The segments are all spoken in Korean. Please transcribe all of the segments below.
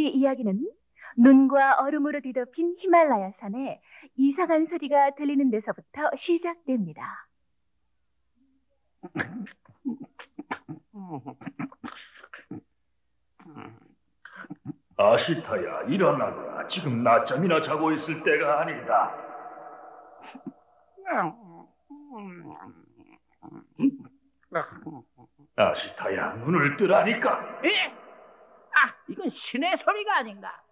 이 이야기는 눈과 얼음으로 뒤덮인 히말라야 산에 이상한 소리가 들리는 데서부터 시작됩니다. 아시타야, 일어나거라. 지금 낮잠이나 자고 있을 때가 아니다. 아시타야, 눈을 뜨라니까. 예? 이건 신의 소리가 아닌가?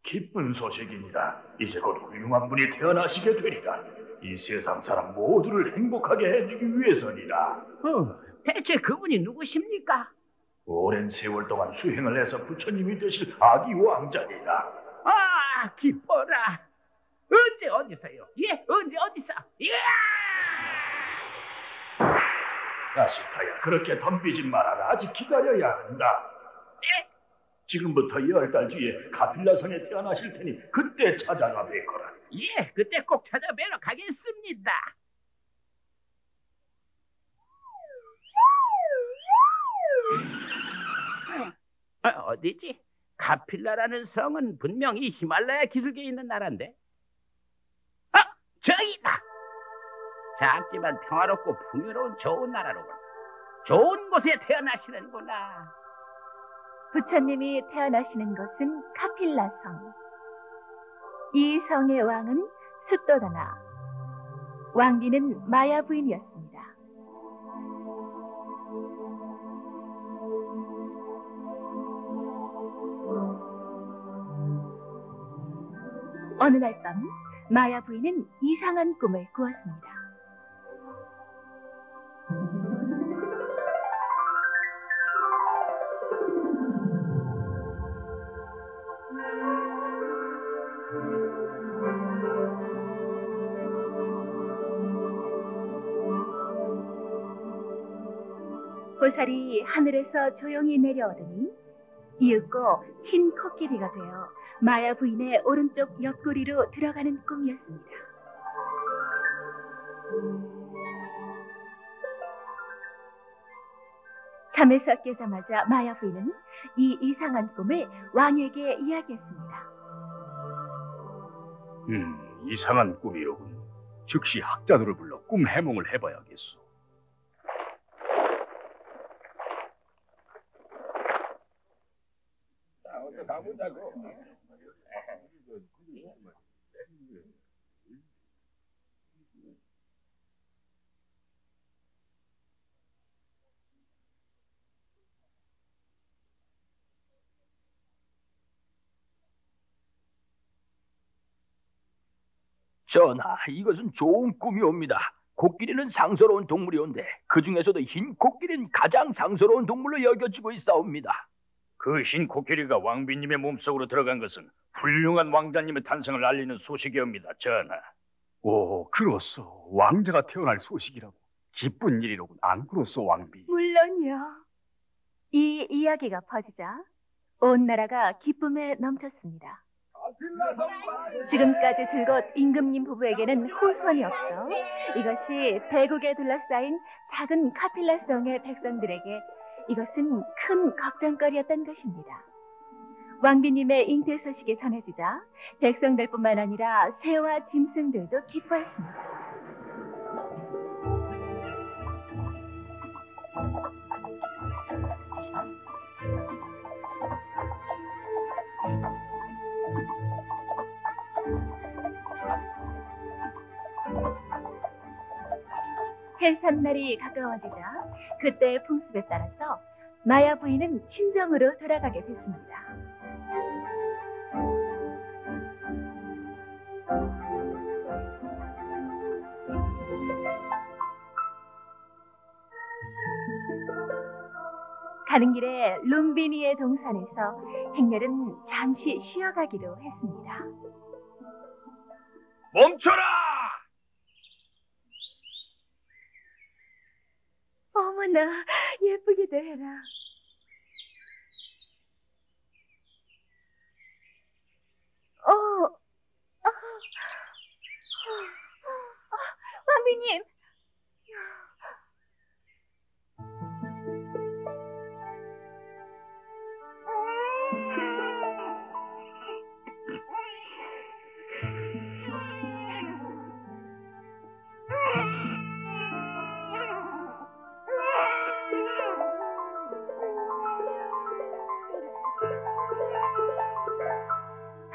기쁜 소식입니다. 이제 곧 훌륭한 분이 태어나시게 되리라. 이 세상 사람 모두를 행복하게 해주기 위해서니라. 대체 그분이 누구십니까? 오랜 세월 동안 수행을 해서 부처님이 되실 아기 왕자니라. 기뻐라. 언제 어디서요? 예, 언제 어디서? 아시타야, 그렇게 덤비지 말아라. 아직 기다려야 한다. 예? 지금부터 10달 뒤에 카필라성에 태어나실 테니 그때 찾아가 뵙거라. 예, 그때 꼭 찾아뵈러 가겠습니다. 어디지? 카필라라는 성은 분명히 히말라야 기슭에 있는 나라인데. 저기다. 작지만 평화롭고 풍요로운 좋은 나라로군. 좋은 곳에 태어나시는구나. 부처님이 태어나시는 곳은 카필라성. 이 성의 왕은 숫도다나, 왕비는 마야 부인이었습니다. 어느 날 밤 마야 부인은 이상한 꿈을 꾸었습니다. 보살이 하늘에서 조용히 내려오더니 이윽고 흰 코끼리가 되어 마야 부인의 오른쪽 옆구리로 들어가는 꿈이었습니다. 잠에서 깨자마자 마야 부인은 이 이상한 꿈을 왕에게 이야기했습니다. 이상한 꿈이로군. 즉시 학자들을 불러 꿈 해몽을 해봐야겠소. 가보자고. 전하, 이것은 좋은 꿈이옵니다. 코끼리는 상서로운 동물이온데 그 중에서도 흰 코끼리는 가장 상서로운 동물로 여겨지고 있사옵니다. 그 흰 코끼리가 왕비님의 몸속으로 들어간 것은 훌륭한 왕자님의 탄생을 알리는 소식이옵니다, 전하. 오, 그렇소. 왕자가 태어날 소식이라고. 기쁜 일이로군. 안 그렇소, 왕비? 물론이요. 이 이야기가 퍼지자 온 나라가 기쁨에 넘쳤습니다. 지금까지 즐거웠 임금님 부부에게는 호소원이 없어 이것이 대국에 둘러싸인 작은 카필라성의 백성들에게 이것은 큰 걱정거리였던 것입니다. 왕비님의 잉태 소식이 전해지자 백성들뿐만 아니라 새와 짐승들도 기뻐했습니다. 해산날이 가까워지자 그때의 풍습에 따라서 마야 부인은 친정으로 돌아가게 됐습니다. 가는 길에 룸비니의 동산에서 행렬은 잠시 쉬어가기로 했습니다. 멈춰라! 어머나, 예쁘기도 해라. 왕비님!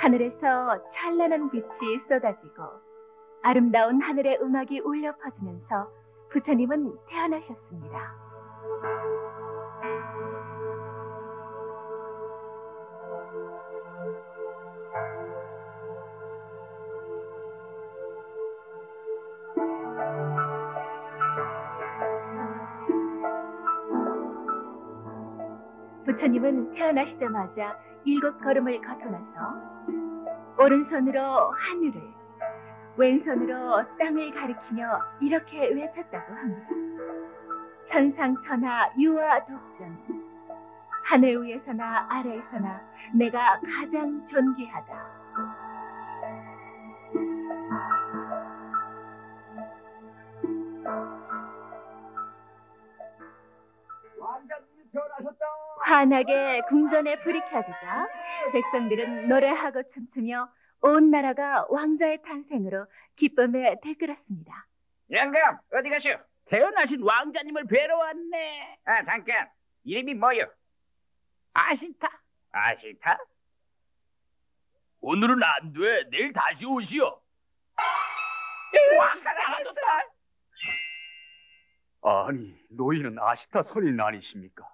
하늘에서 찬란한 빛이 쏟아지고 아름다운 하늘의 음악이 울려 퍼지면서 부처님은 태어나셨습니다. 부처님은 태어나시자마자 7걸음을 걷어나서 오른손으로 하늘을, 왼손으로 땅을 가리키며 이렇게 외쳤다고 합니다. 천상천하 유아 독전, 하늘 위에서나 아래에서나 내가 가장 존귀하다. 환하게 궁전에 불이 켜지자 백성들은 노래하고 춤추며 온 나라가 왕자의 탄생으로 기쁨에 들끓었습니다. 영감, 어디 가시오? 태어나신 왕자님을 뵈러 왔네. 아, 잠깐. 이름이 뭐요? 아시타. 아시타? 오늘은 안 돼. 내일 다시 오시오. 왕가 나가줬다. 아니, 너희는 아시타 선인 아니십니까?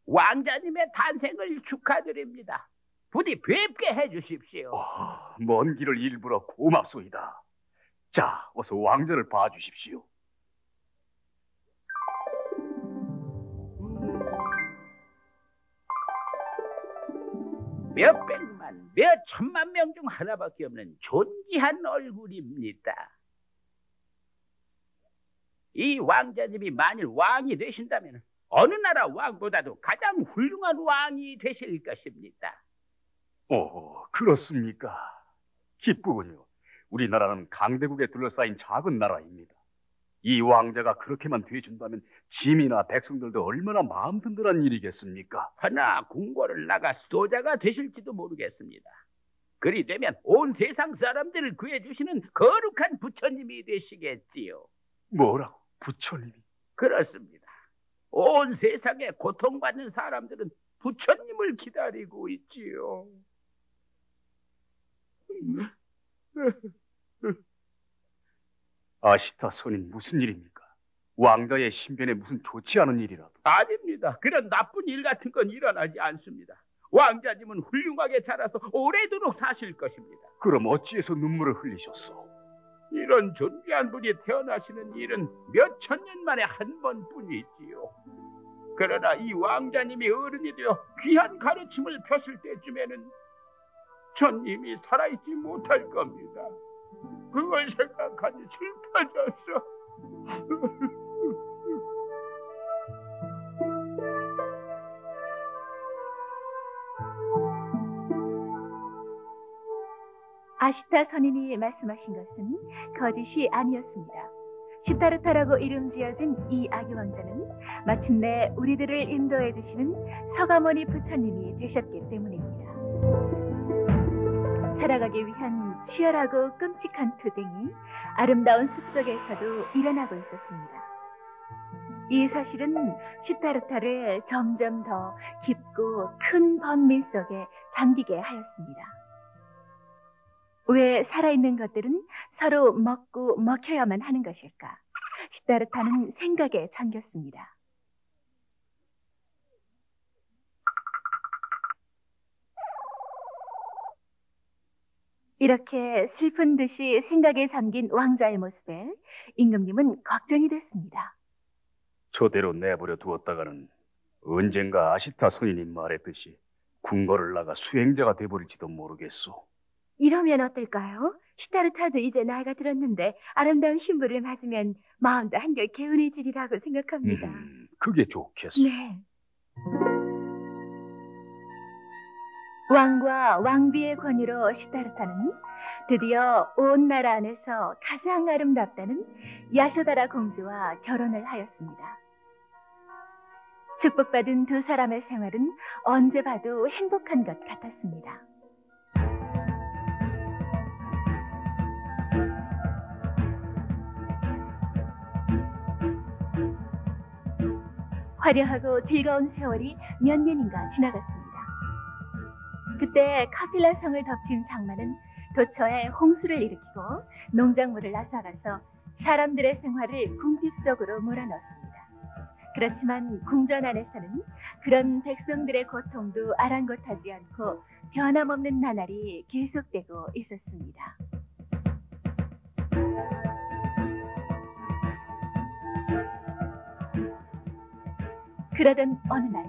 왕자님의 탄생을 축하드립니다. 부디 뵙게 해주십시오. 먼 길을 일부러 고맙소이다. 자, 어서 왕자를 봐주십시오. 몇 백만, 몇 천만 명 중 하나밖에 없는 존귀한 얼굴입니다. 이 왕자님이 만일 왕이 되신다면 어느 나라 왕보다도 가장 훌륭한 왕이 되실 것입니다. 그렇습니까? 기쁘군요. 우리나라는 강대국에 둘러싸인 작은 나라입니다. 이 왕자가 그렇게만 돼준다면 짐이나 백성들도 얼마나 마음 든든한 일이겠습니까? 하나 궁궐을 나가 수도자가 되실지도 모르겠습니다. 그리 되면 온 세상 사람들을 구해주시는 거룩한 부처님이 되시겠지요. 뭐라고? 부처님이? 그렇습니다. 온 세상에 고통받는 사람들은 부처님을 기다리고 있지요. 아시타 선인 무슨 일입니까? 왕자의 신변에 무슨 좋지 않은 일이라도? 아닙니다. 그런 나쁜 일 같은 건 일어나지 않습니다. 왕자님은 훌륭하게 자라서 오래도록 사실 것입니다. 그럼 어찌해서 눈물을 흘리셨소? 이런 존귀한 분이 태어나시는 일은 몇 천년 만에 한 번뿐이지요. 그러나 이 왕자님이 어른이 되어 귀한 가르침을 폈을 때쯤에는 전 이미 살아있지 못할 겁니다. 그걸 생각하니 슬퍼졌어. 아시타 선인이 말씀하신 것은 거짓이 아니었습니다. 시타르타라고 이름 지어진 이 아기 왕자는 마침내 우리들을 인도해 주시는 서가모니 부처님이 되셨기 때문입니다. 살아가기 위한 치열하고 끔찍한 투쟁이 아름다운 숲속에서도 일어나고 있었습니다. 이 사실은 시타르타를 점점 더 깊고 큰 번민 속에 잠기게 하였습니다. 왜 살아있는 것들은 서로 먹고 먹혀야만 하는 것일까? 시타르타는 생각에 잠겼습니다. 이렇게 슬픈 듯이 생각에 잠긴 왕자의 모습에 임금님은 걱정이 됐습니다. 저대로 내버려 두었다가는 언젠가 아시타 선인이 말했듯이 궁궐을 나가 수행자가 돼버릴지도 모르겠소. 이러면 어떨까요? 시타르타도 이제 나이가 들었는데 아름다운 신부를 맞으면 마음도 한결 개운해지리라고 생각합니다. 그게 좋겠소. 네. 왕과 왕비의 권유로 시타르타는 드디어 온 나라 안에서 가장 아름답다는 야쇼다라 공주와 결혼을 하였습니다. 축복받은 두 사람의 생활은 언제 봐도 행복한 것 같았습니다. 화려하고 즐거운 세월이 몇 년인가 지나갔습니다. 그때 카필라 성을 덮친 장마는 도처에 홍수를 일으키고 농작물을 앗아가서 사람들의 생활을 궁핍 속으로 몰아넣었습니다. 그렇지만 궁전 안에서는 그런 백성들의 고통도 아랑곳하지 않고 변함없는 나날이 계속되고 있었습니다. 그러던 어느 날,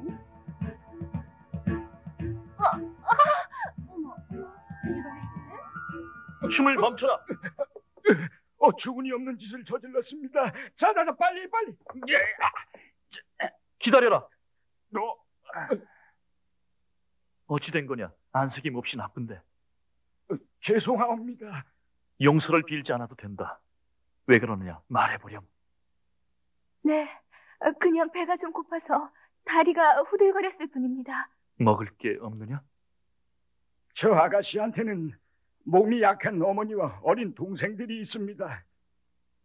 어머, 이거 춤을 멈춰라. 어처구니 없는 짓을 저질렀습니다. 자다가 빨리. 기다려라. 너 어찌 된 거냐? 안색이 몹시 나쁜데. 죄송합니다. 용서를 빌지 않아도 된다. 왜 그러느냐? 말해보렴. 네, 그냥 배가 좀 고파서 다리가 후들거렸을 뿐입니다. 먹을 게 없느냐? 저 아가씨한테는 몸이 약한 어머니와 어린 동생들이 있습니다.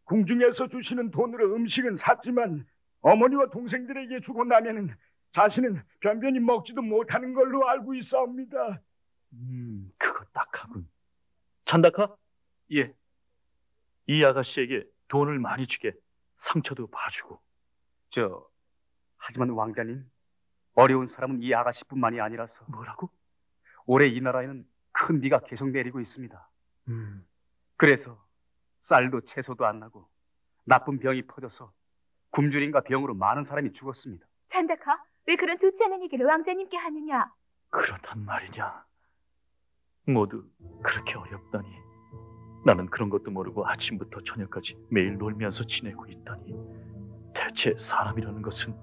궁중에서 주시는 돈으로 음식은 샀지만 어머니와 동생들에게 주고 나면은 자신은 변변히 먹지도 못하는 걸로 알고 있사옵니다. 그거 딱하군. 찬다카? 예. 이 아가씨에게 돈을 많이 주게. 상처도 봐주고. 하지만 왕자님, 어려운 사람은 이 아가씨뿐만이 아니라서. 뭐라고? 올해 이 나라에는 큰 비가 계속 내리고 있습니다. 그래서 쌀도 채소도 안 나고 나쁜 병이 퍼져서 굶주림과 병으로 많은 사람이 죽었습니다. 찬다카, 왜 그런 좋지 않은 얘기를 왕자님께 하느냐? 그렇단 말이냐. 모두 그렇게 어렵다니. 나는 그런 것도 모르고 아침부터 저녁까지 매일 놀면서 지내고 있다니. 대체 사람이라는 것은.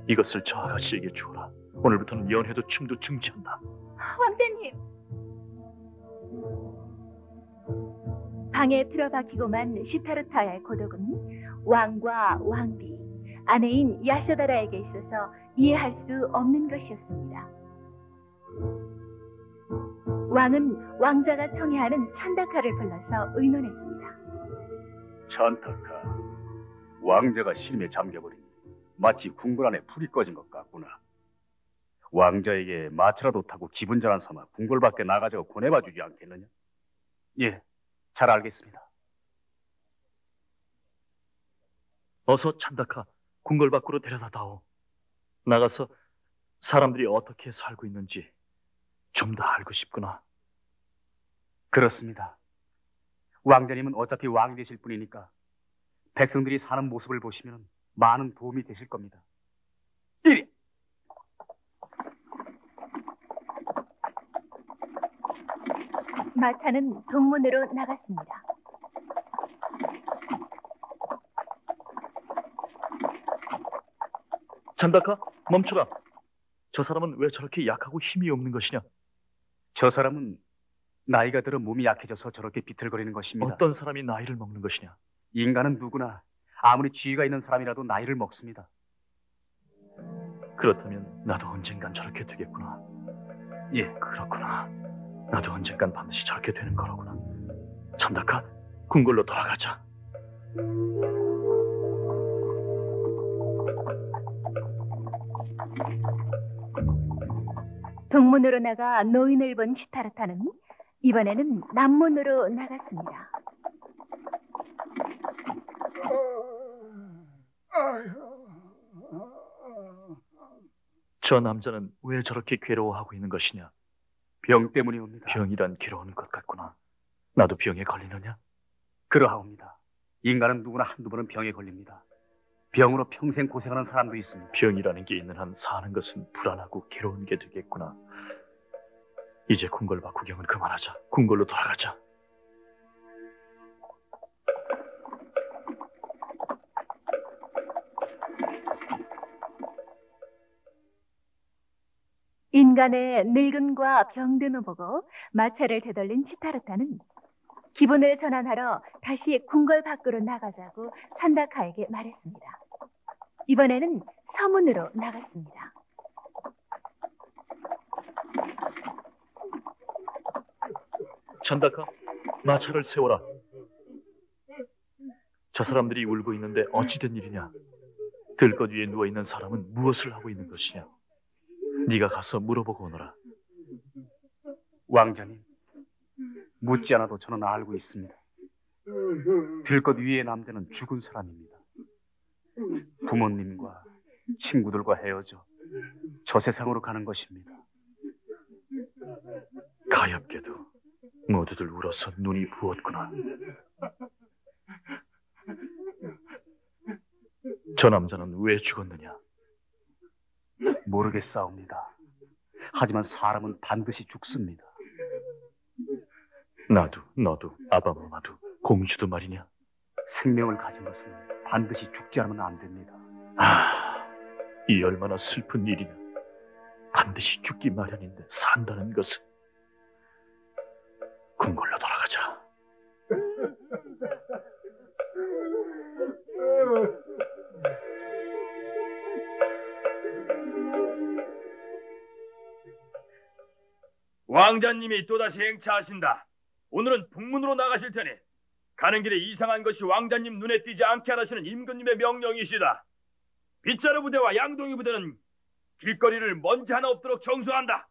이것을 저 아가씨에게 주어라. 오늘부터는 연회도 춤도 중지한다. 왕자님! 방에 틀어박히고만 시타르타의 고독은 왕과 왕비, 아내인 야쇼다라에게 있어서 이해할 수 없는 것이었습니다. 왕은 왕자가 청해하는 찬다카를 불러서 의논했습니다. 찬타카, 왕자가 시름에 잠겨버리니 마치 궁궐 안에 불이 꺼진 것 같구나. 왕자에게 마차라도 타고 기분 전환 삼아 궁궐 밖에 나가자고 권해봐 주지 않겠느냐? 예, 잘 알겠습니다. 어서 찬다카, 궁궐 밖으로 데려다 다오. 나가서 사람들이 어떻게 살고 있는지 좀 더 알고 싶구나. 그렇습니다. 왕자님은 어차피 왕이 되실 분이니까 백성들이 사는 모습을 보시면 많은 도움이 되실 겁니다. 이리! 마차는 동문으로 나갔습니다. 찬다카, 멈춰라. 저 사람은 왜 저렇게 약하고 힘이 없는 것이냐? 저 사람은 나이가 들어 몸이 약해져서 저렇게 비틀거리는 것입니다. 어떤 사람이 나이를 먹는 것이냐? 인간은 누구나 아무리 지위가 있는 사람이라도 나이를 먹습니다. 그렇다면 나도 언젠간 저렇게 되겠구나. 예, 그렇구나. 나도 언젠간 반드시 저렇게 되는 거로구나. 찬다카, 궁궐로 돌아가자. 동문으로 나가 노인을 본 시타르타는 이번에는 남문으로 나갔습니다. 저 남자는 왜 저렇게 괴로워하고 있는 것이냐? 병 때문이옵니다. 병이란 괴로운 것 같구나. 나도 병에 걸리느냐? 그러하옵니다. 인간은 누구나 한두 번은 병에 걸립니다. 병으로 평생 고생하는 사람도 있습니다. 병이라는 게 있는 한 사는 것은 불안하고 괴로운 게 되겠구나. 이제 궁궐 밖 구경은 그만하자. 궁궐로 돌아가자. 인간의 늙음과 병듦을 보고 마차를 되돌린 시타르타는 기분을 전환하러 다시 궁궐 밖으로 나가자고 찬다카에게 말했습니다. 이번에는 서문으로 나갔습니다. 찬다카, 마차를 세워라. 저 사람들이 울고 있는데 어찌 된 일이냐? 들것 위에 누워있는 사람은 무엇을 하고 있는 것이냐? 네가 가서 물어보고 오너라. 왕자님, 묻지 않아도 저는 알고 있습니다. 들것 위의 남자는 죽은 사람입니다. 부모님과 친구들과 헤어져 저 세상으로 가는 것입니다. 가엾게도 모두들 울어서 눈이 부었구나. 저 남자는 왜 죽었느냐? 모르겠사옵니다. 하지만 사람은 반드시 죽습니다. 나도, 너도, 아바마마도, 공주도 말이냐? 생명을 가진 것은 반드시 죽지 않으면 안 됩니다. 이 얼마나 슬픈 일이냐. 반드시 죽기 마련인데 산다는 것은. 궁궐로 돌아가자. 왕자님이 또다시 행차하신다. 오늘은 북문으로 나가실 테니 가는 길에 이상한 것이 왕자님 눈에 띄지 않게 하라시는 임금님의 명령이시다. 빗자루 부대와 양동이 부대는 길거리를 먼지 하나 없도록 청소한다.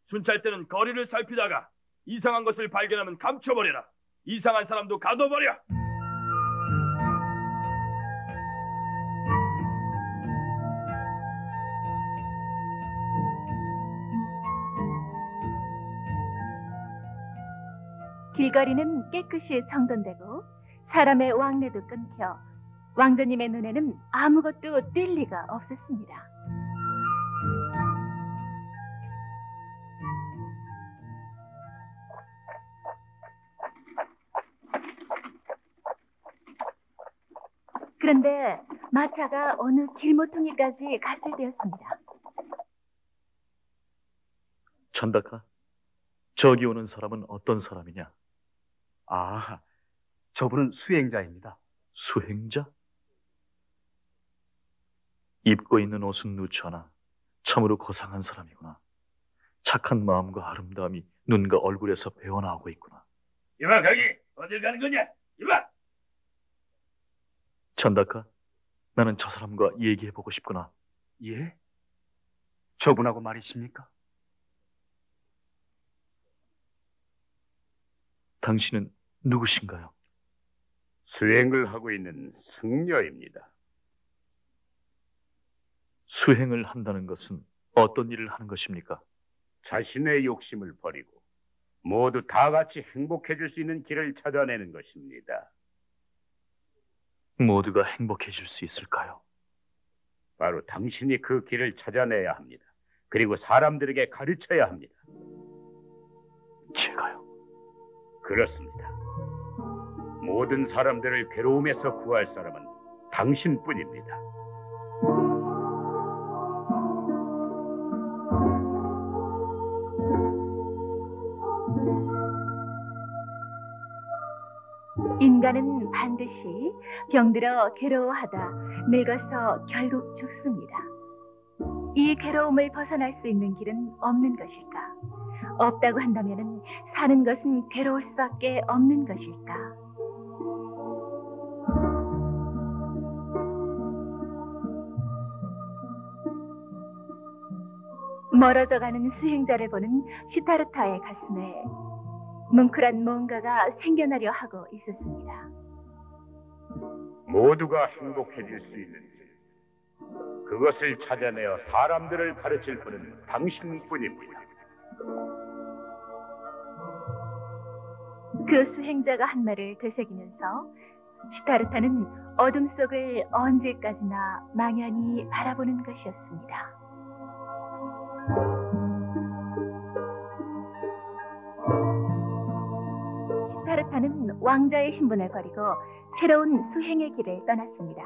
순찰대는 거리를 살피다가 이상한 것을 발견하면 감춰버려라. 이상한 사람도 가둬버려. 길거리는 깨끗이 정돈되고 사람의 왕래도 끊겨 왕자님의 눈에는 아무것도 뗄 리가 없었습니다. 그런데 마차가 어느 길모퉁이까지 갔을 때였습니다. 천다카, 저기 오는 사람은 어떤 사람이냐? 아, 저분은 수행자입니다. 수행자? 입고 있는 옷은 누추하나 참으로 고상한 사람이구나. 착한 마음과 아름다움이 눈과 얼굴에서 배어나오고 있구나. 이봐, 거기 어딜 가는 거냐? 이봐. 천다카, 나는 저 사람과 얘기해보고 싶구나. 예? 저분하고 말이십니까? 당신은 누구신가요? 수행을 하고 있는 승려입니다. 수행을 한다는 것은 어떤 일을 하는 것입니까? 자신의 욕심을 버리고 모두 다 같이 행복해질 수 있는 길을 찾아내는 것입니다. 모두가 행복해질 수 있을까요? 바로 당신이 그 길을 찾아내야 합니다. 그리고 사람들에게 가르쳐야 합니다. 제가요? 그렇습니다. 모든 사람들을 괴로움에서 구할 사람은 당신뿐입니다. 인간은 반드시 병들어 괴로워하다 늙어서 결국 죽습니다. 이 괴로움을 벗어날 수 있는 길은 없는 것일까? 없다고 한다면 사는 것은 괴로울 수밖에 없는 것일까? 멀어져가는 수행자를 보는 시타르타의 가슴에 뭉클한 뭔가가 생겨나려 하고 있었습니다. 모두가 행복해질 수 있는 길, 그것을 찾아내어 사람들을 가르칠 분은 당신뿐입니다. 그 수행자가 한 말을 되새기면서 시타르타는 어둠 속을 언제까지나 망연히 바라보는 것이었습니다. 시타르타는 왕자의 신분을 버리고 새로운 수행의 길을 떠났습니다.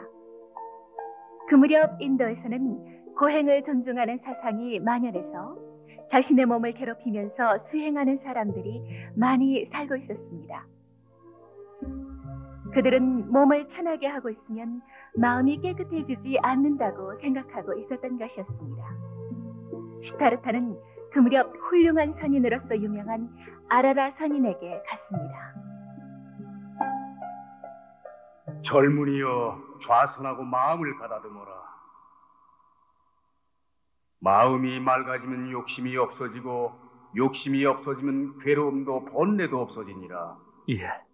그 무렵 인도에서는 고행을 존중하는 사상이 만연해서 자신의 몸을 괴롭히면서 수행하는 사람들이 많이 살고 있었습니다. 그들은 몸을 편하게 하고 있으면 마음이 깨끗해지지 않는다고 생각하고 있었던 것이었습니다. 시타르타는 그 무렵 훌륭한 선인으로서 유명한 아라라 선인에게 갔습니다. 젊은이여, 좌선하고 마음을 가다듬어라. 마음이 맑아지면 욕심이 없어지고 욕심이 없어지면 괴로움도 번뇌도 없어지니라. 예.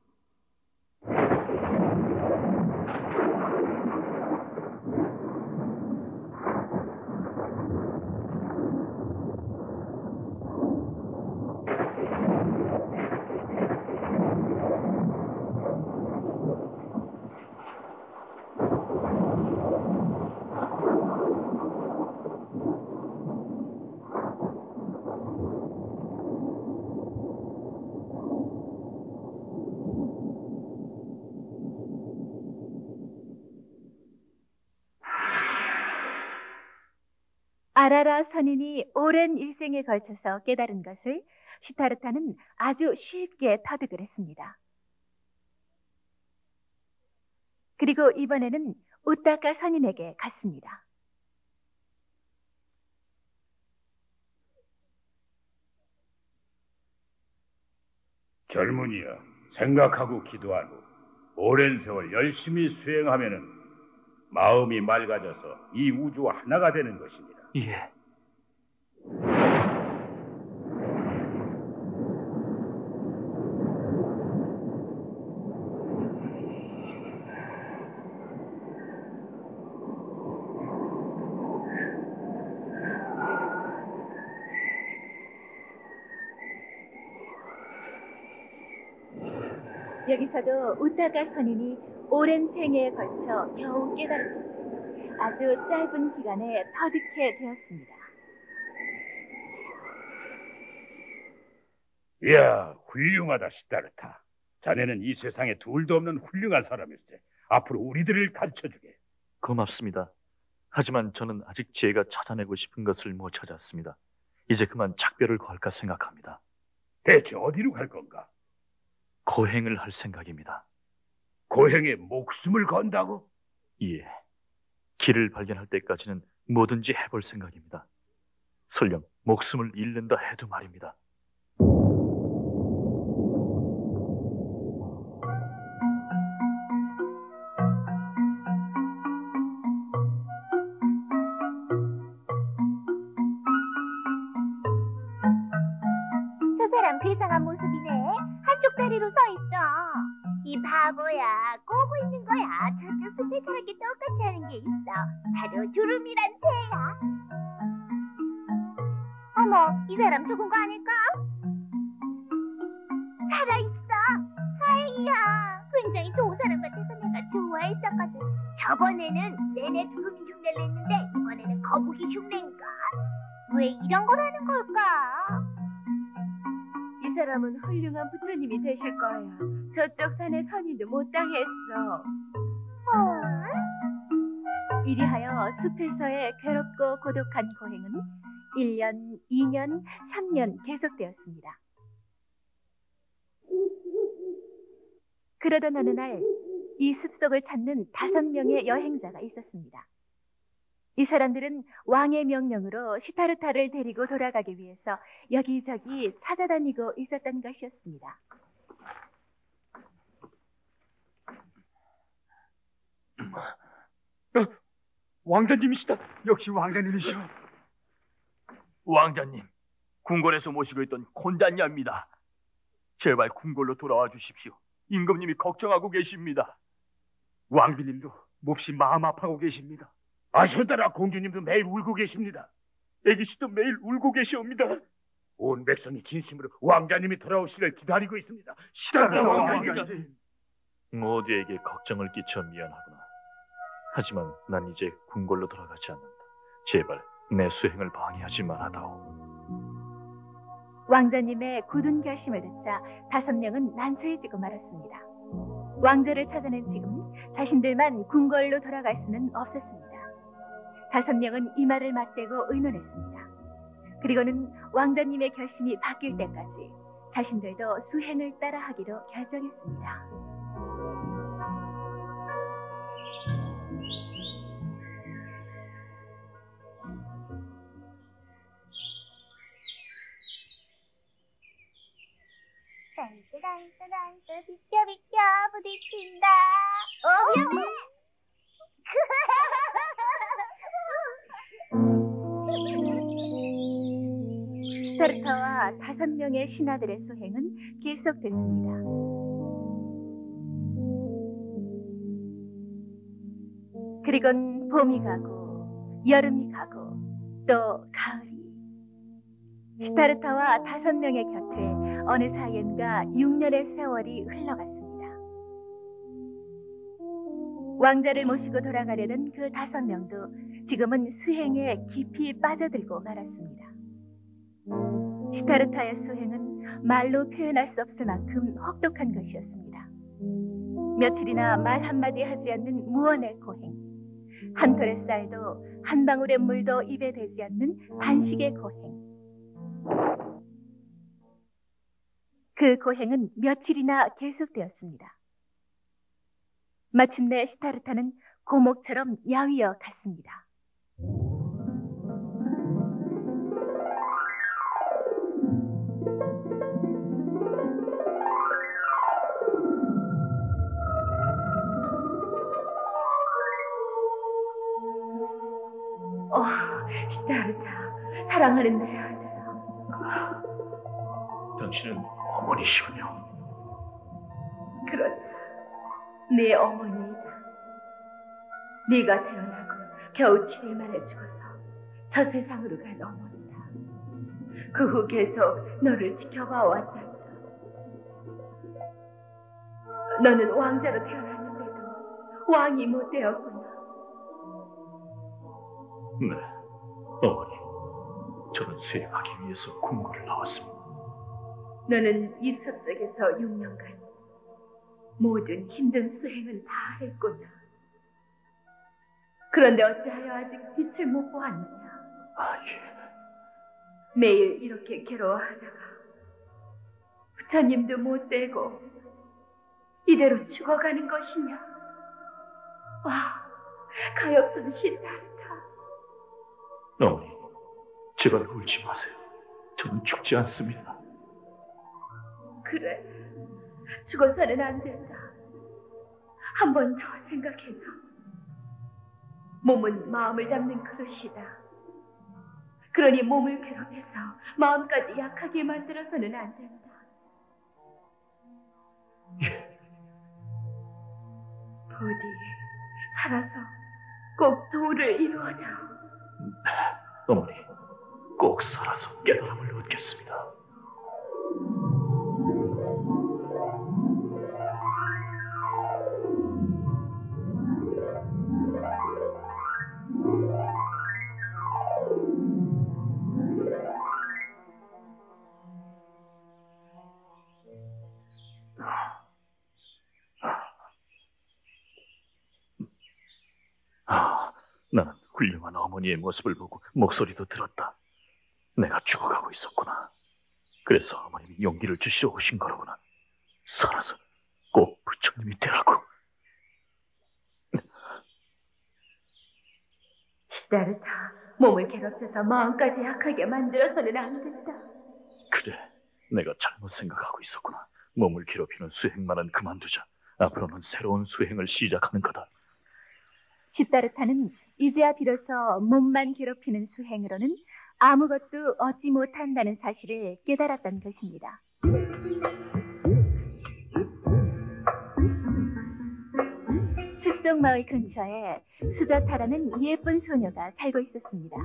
아라라 선인이 오랜 일생에 걸쳐서 깨달은 것을 시타르타는 아주 쉽게 터득을 했습니다. 그리고 이번에는 우타카 선인에게 갔습니다. 젊은이여, 생각하고 기도한 후 오랜 세월 열심히 수행하면은 마음이 맑아져서 이 우주와 하나가 되는 것입니다. 예. 여기서도 우타카 선인이 오랜 생애에 걸쳐 겨우 깨달은 것을 아주 짧은 기간에 터득해 되었습니다. 이야, 훌륭하다, 시타르타. 자네는 이 세상에 둘도 없는 훌륭한 사람일세. 앞으로 우리들을 가르쳐주게. 고맙습니다. 하지만 저는 아직 제가 찾아내고 싶은 것을 못 찾았습니다. 이제 그만 작별을 걸까 생각합니다. 대체 어디로 갈 건가? 고행을 할 생각입니다. 고행에 목숨을 건다고? 예. 길을 발견할 때까지는 뭐든지 해볼 생각입니다. 설령 목숨을 잃는다 해도 말입니다. 저 사람 괴상한 모습이네. 한쪽 다리로 서 있어. 이 바보야, 꼬고 있는 거야. 저쪽 숲에 저렇게 똑같이 하는 게 있어. 바로 두루미란 새야. 어머, 이 사람 죽은 거 아닐까? 살아있어. 다행이야. 굉장히 좋은 사람 같아서 내가 좋아했었거든. 저번에는 내내 두루미 흉내를 냈는데 이번에는 거북이 흉내인가? 왜 이런 걸 하는 걸까? 이 사람은 훌륭한 부처님이 되실 거야. 저쪽 산의 선인도 못당했어. 이리하여 숲에서의 괴롭고 고독한 고행은 1년, 2년, 3년 계속되었습니다. 그러던 어느 날 이 숲속을 찾는 5명의 여행자가 있었습니다. 이 사람들은 왕의 명령으로 시타르타를 데리고 돌아가기 위해서 여기저기 찾아다니고 있었던 것이었습니다. 왕자님이시다. 역시 왕자님이시오. 왕자님, 궁궐에서 모시고 있던 콘단냐입니다. 제발 궁궐로 돌아와 주십시오. 임금님이 걱정하고 계십니다. 왕비님도 몹시 마음 아파하고 계십니다. 아셔다라, 공주님도 매일 울고 계십니다. 애기씨도 매일 울고 계시옵니다. 온 백성이 진심으로 왕자님이 돌아오시길 기다리고 있습니다. 시달라, 왕자님. 왕자님. 모두에게 걱정을 끼쳐 미안하구나. 하지만 난 이제 궁궐로 돌아가지 않는다. 제발 내 수행을 방해하지 말아다오. 왕자님의 굳은 결심을 듣자 5명은 난처해지고 말았습니다. 왕자를 찾아낸 지금 자신들만 궁궐로 돌아갈 수는 없었습니다. 5명은 이 말을 맞대고 의논했습니다. 그리고는 왕자님의 결심이 바뀔 때까지 자신들도 수행을 따라하기로 결정했습니다. 땅땅땅땅 비켜 비켜 부딪힌다. 위험해. 시타르타와 5명의 신하들의 수행은 계속됐습니다. 그리곤 봄이 가고 여름이 가고 또 가을이. 시타르타와 5명의 곁에 어느 사이엔가 6년의 세월이 흘러갔습니다. 왕자를 모시고 돌아가려던 그 5명도 지금은 수행에 깊이 빠져들고 말았습니다. 시타르타의 수행은 말로 표현할 수 없을 만큼 혹독한 것이었습니다. 며칠이나 말 한마디 하지 않는 무언의 고행, 한 톨의 쌀도 한 방울의 물도 입에 대지 않는 단식의 고행. 그 고행은 며칠이나 계속되었습니다. 마침내 시타르타는 고목처럼 야위어 갔습니다. 시타르타, 사랑하는 내 아들아. 당신은 어머니시군요. 그러나 네 어머니이다. 네가 태어나고 겨우 7일 만에 죽어서 저 세상으로 간 어머니다. 그 후 계속 너를 지켜봐 왔단다. 너는 왕자로 태어났는데도 왕이 못 되었구나. 네, 어머니. 저는 수행하기 위해서 궁궐을 나왔습니다. 너는 이 숲 속에서 6년간 모든 힘든 수행은 다 했구나. 그런데 어찌하여 아직 빛을 못 보았느냐? 예. 매일 이렇게 괴로워하다가 부처님도 못 되고 이대로 죽어가는 것이냐? 가엾은 시타르타. 어머니, 제발 울지 마세요. 저는 죽지 않습니다. 그래, 죽어서는 안 된다. 한 번 더 생각해봐. 몸은 마음을 담는 그릇이다. 그러니 몸을 괴롭혀서 마음까지 약하게 만들어서는 안 된다. 예. 부디 살아서 꼭 도를 이루어다. 어머니, 꼭 살아서 깨달음을 얻겠습니다. 나는 훌륭한 어머니의 모습을 보고 목소리도 들었다. 내가 죽어가고 있었구나. 그래서 어머님이 용기를 주시러 오신 거로구나. 살아서 꼭 부처님이 되라고. 시타르타, 몸을 괴롭혀서 마음까지 약하게 만들어서는 안 된다. 그래, 내가 잘못 생각하고 있었구나. 몸을 괴롭히는 수행만은 그만두자. 앞으로는 새로운 수행을 시작하는 거다. 시타르타는 이제야 비로소 몸만 괴롭히는 수행으로는 아무것도 얻지 못한다는 사실을 깨달았던 것입니다. 숲속 마을 근처에 수자타라는 예쁜 소녀가 살고 있었습니다.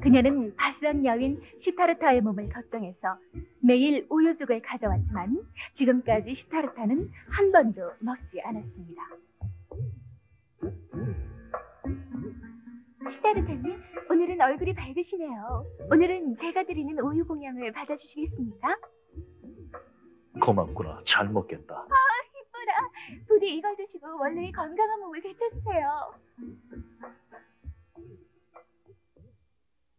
그녀는 바싹 여윈 시타르타의 몸을 걱정해서 매일 우유죽을 가져왔지만 지금까지 시타르타는 한 번도 먹지 않았습니다. 시타르타님, 오늘은 얼굴이 밝으시네요. 오늘은 제가 드리는 우유 공양을 받아주시겠습니까? 고맙구나. 잘 먹겠다. 이뻐라. 부디 이걸 드시고 원래의 건강한 몸을 되찾으세요.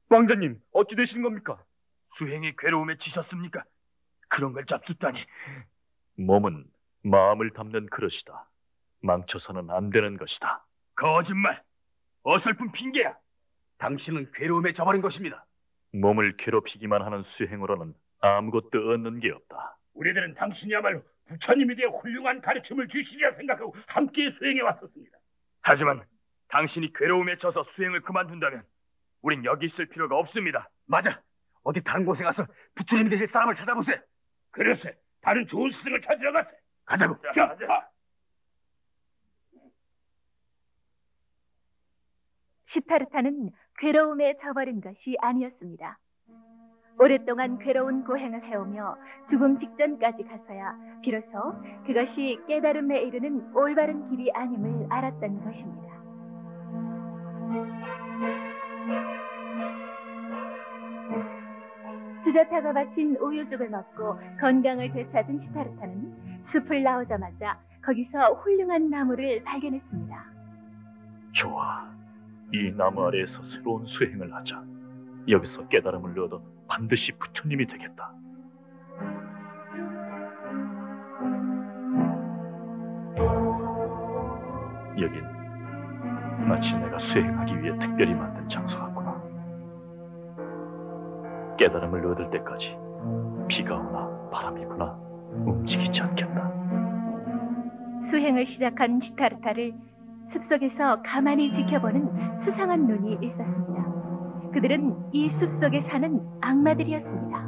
왕자님, 어찌 되시는 겁니까? 수행이 괴로움에 지셨습니까? 그런 걸 잡숫다니. 몸은 마음을 담는 그릇이다. 망쳐서는 안 되는 것이다. 거짓말! 어설픈 핑계야! 당신은 괴로움에 져버린 것입니다. 몸을 괴롭히기만 하는 수행으로는 아무것도 얻는 게 없다. 우리들은 당신이야말로 부처님에 대해 훌륭한 가르침을 주시리라 생각하고 함께 수행해 왔었습니다. 하지만 당신이 괴로움에 져서 수행을 그만둔다면 우린 여기 있을 필요가 없습니다. 맞아. 어디 다른 곳에 가서 부처님이 되실 사람을 찾아보세. 그래서 다른 좋은 스승을 찾으러 가세. 가자고. 자. 시타르타는 괴로움에 져버린 것이 아니었습니다. 오랫동안 괴로운 고행을 해오며 죽음 직전까지 가서야 비로소 그것이 깨달음에 이르는 올바른 길이 아님을 알았던 것입니다. 수자타가 바친 우유죽을 먹고 건강을 되찾은 시타르타는 숲을 나오자마자 거기서 훌륭한 나무를 발견했습니다. 좋아. 이 나무 아래에서 새로운 수행을 하자. 여기서 깨달음을 얻어 반드시 부처님이 되겠다. 여긴 마치 내가 수행하기 위해 특별히 만든 장소 같구나. 깨달음을 얻을 때까지 비가 오나 바람이 부나 움직이지 않겠다. 수행을 시작한 시타르타를 숲속에서 가만히 지켜보는 수상한 눈이 있었습니다. 그들은 이 숲속에 사는 악마들이었습니다.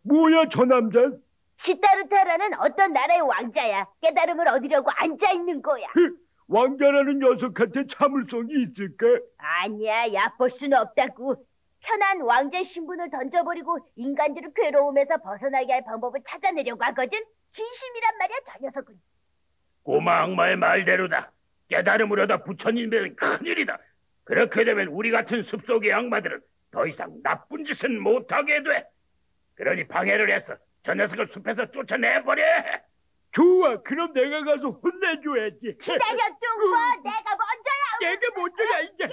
뭐야 저 남자? 시타르타라는 어떤 나라의 왕자야. 깨달음을 얻으려고 앉아있는 거야. 왕자라는 녀석한테 참을성이 있을까? 아니야, 얕볼 수는 없다고. 편한 왕자 신분을 던져버리고 인간들을 괴로움에서 벗어나게 할 방법을 찾아내려고 하거든. 진심이란 말이야, 저 녀석은. 꼬마 악마의 말대로다. 깨달음을 얻어 부처님이면 큰일이다. 그렇게 되면 우리 같은 숲속의 악마들은 더 이상 나쁜 짓은 못하게 돼. 그러니 방해를 해서 저 녀석을 숲에서 쫓아내버려야 해. 좋아, 그럼 내가 가서 혼내줘야지. 기다려, 뚱보. 내가 먼저야. 내가 먼저야, 이제.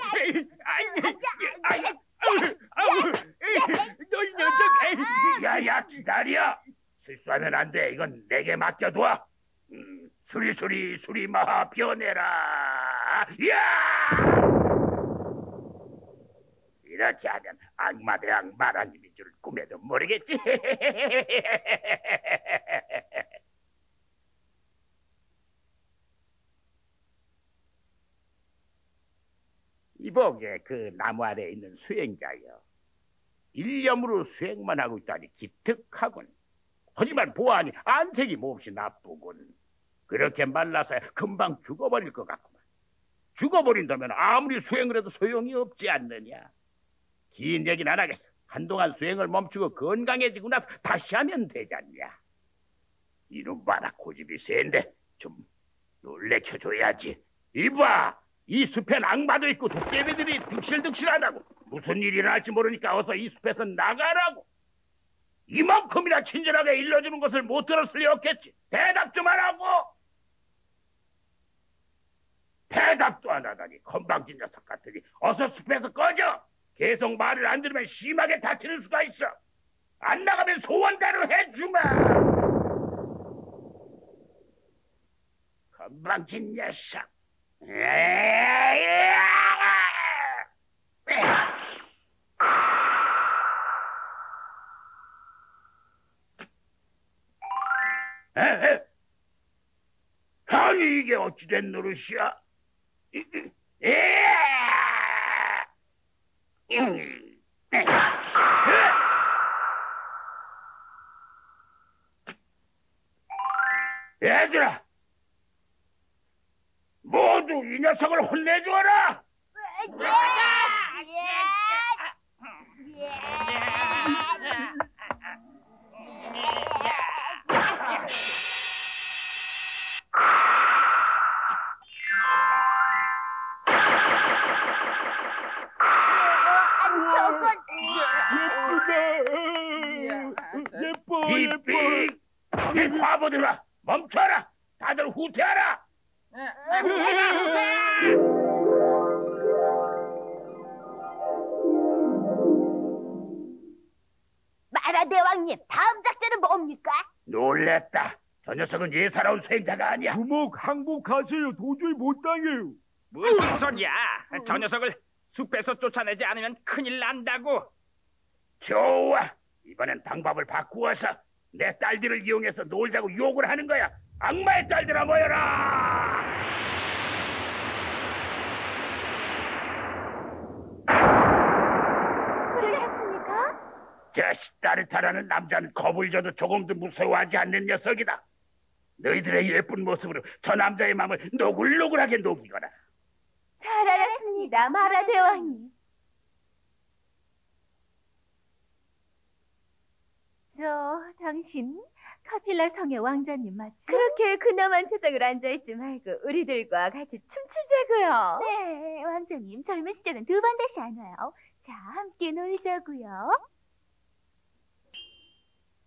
너희 녀석. 야야, 기다려. 실수하면 안 돼. 이건 내게 맡겨둬. 수리 마하 변해라. 야! 이렇게 하면 악마 대 악마라님인 줄 꿈에도 모르겠지. 이복에 그 나무 아래에 있는 수행자여. 일념으로 수행만 하고 있다니 기특하군. 하지만 보아하니 안색이 몹시 나쁘군. 그렇게 말라서 금방 죽어버릴 것 같구만. 죽어버린다면 아무리 수행을 해도 소용이 없지 않느냐. 긴 얘기는 안 하겠어. 한동안 수행을 멈추고 건강해지고 나서 다시 하면 되지 않냐. 이놈 봐라, 고집이 센데 좀 놀래켜줘야지. 이봐, 이 숲엔 악마도 있고 도깨비들이 득실득실하다고. 무슨 일이 날지 모르니까 어서 이 숲에서 나가라고. 이만큼이나 친절하게 일러주는 것을 못 들었을 리 없겠지. 대답 좀 하라고. 대답도 안 하다니 건방진 녀석 같으니 어서 숲에서 꺼져. 계속 말을 안 들으면 심하게 다치는 수가 있어. 안 나가면 소원대로 해주마. 건방진 녀석. 아니 이게 어찌된 노릇이야? 얘들아, 모두 이 녀석을 혼내주어라. 예뻐. 이 바보들아, 멈춰라. 다들 후퇴하라. 마라 대왕님, 다음 작전은 뭡니까? 놀랬다. 저 녀석은 예사로운 수행자가 아니야. 두목 항복하세요. 도저히 못 당해요. 무슨 소리야? 저 녀석을 숲에서 쫓아내지 않으면 큰일 난다고. 좋아. 이번엔 방법을 바꾸어서 내 딸들을 이용해서 놀자고 욕을 하는 거야. 악마의 딸들아 모여라. 저 시타르타라는 남자는 겁을 줘도 조금도 무서워하지 않는 녀석이다. 너희들의 예쁜 모습으로 저 남자의 마음을 노글노글하게 녹이거라. 잘 알았습니다, 마라 대왕님. 당신 카필라 성의 왕자님 맞죠? 그렇게 근엄한 표정으로 앉아있지 말고 우리들과 같이 춤추자고요. 네, 왕자님 젊은 시절은 두 번 다시 안 와요. 자, 함께 놀자고요.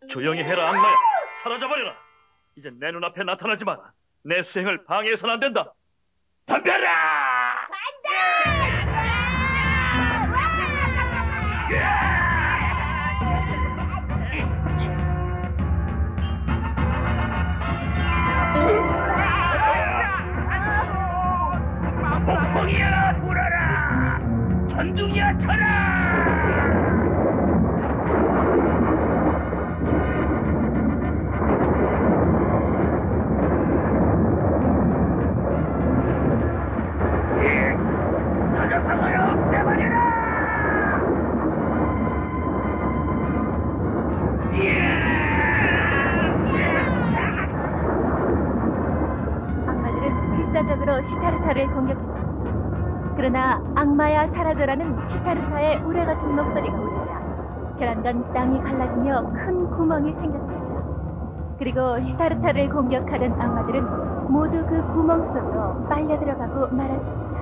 조용히 해라, 악마야. 사라져버려라. 이제 내 눈앞에 나타나지 마라. 내 수행을 방해해서는 안 된다. 덤벼라! 폭풍이야 불어라! 전둥이야 쳐라! 저 녀석을 없애버려라! 악마들은 필사적으로 시타르타를 공격했습니다. 그러나 악마야 사라져라는 시타르타의 우레 같은 목소리가 울리자 벼랑간 땅이 갈라지며 큰 구멍이 생겼습니다. 그리고 시타르타를 공격하던 악마들은 모두 그 구멍 속으로 빨려 들어가고 말았습니다.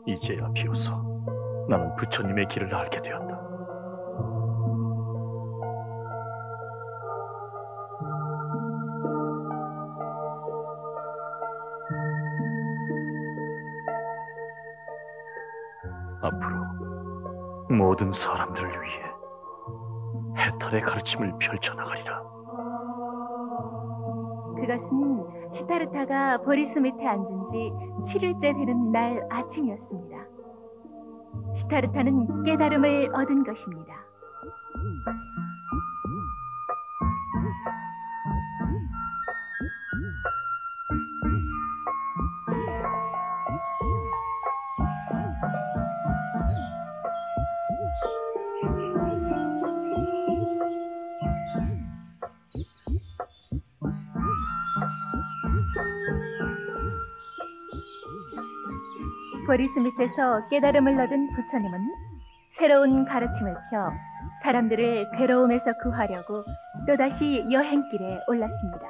이제야 비로소 나는 부처님의 길을 알게 되었다. 앞으로 모든 사람들을 위해 해탈의 가르침을 펼쳐나가리라. 그것은 시타르타가 보리수 밑에 앉은 지 7일째 되는 날 아침이었습니다. 시타르타는 깨달음을 얻은 것입니다. 보리수 밑에서 깨달음을 얻은 부처님은 새로운 가르침을 펴 사람들을 괴로움에서 구하려고 또다시 여행길에 올랐습니다.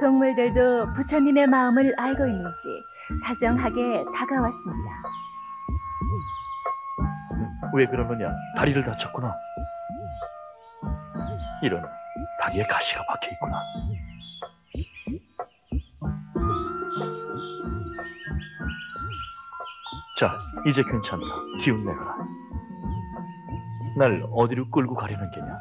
동물들도 부처님의 마음을 알고 있는지 다정하게 다가왔습니다. 왜 그러느냐? 다리를 다쳤구나. 이런, 다리에 가시가 박혀 있구나. 자, 이제 괜찮다. 기운 내거라. 날 어디로 끌고 가려는 게냐?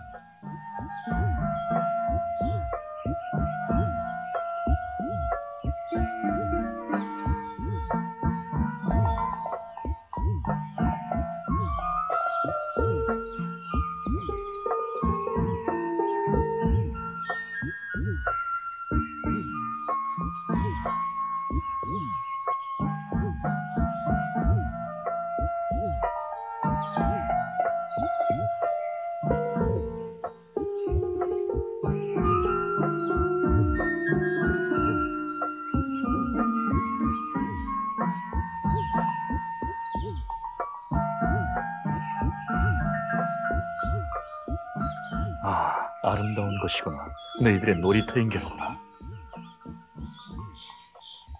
아름다운 것이구나. 너희들의 놀이터인 게로구나.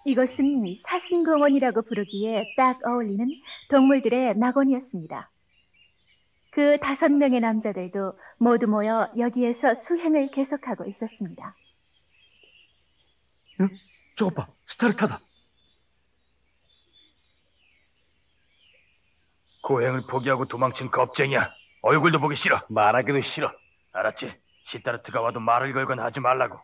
이것은 사슴공원이라고 부르기에 딱 어울리는 동물들의 낙원이었습니다. 그 5명의 남자들도 모두 모여 여기에서 수행을 계속하고 있었습니다. 저것 봐, 스타르타다. 고행을 포기하고 도망친 겁쟁이야. 얼굴도 보기 싫어. 말하기도 싫어. 알았지? 시타르트가 와도 말을 걸거나 하지 말라고.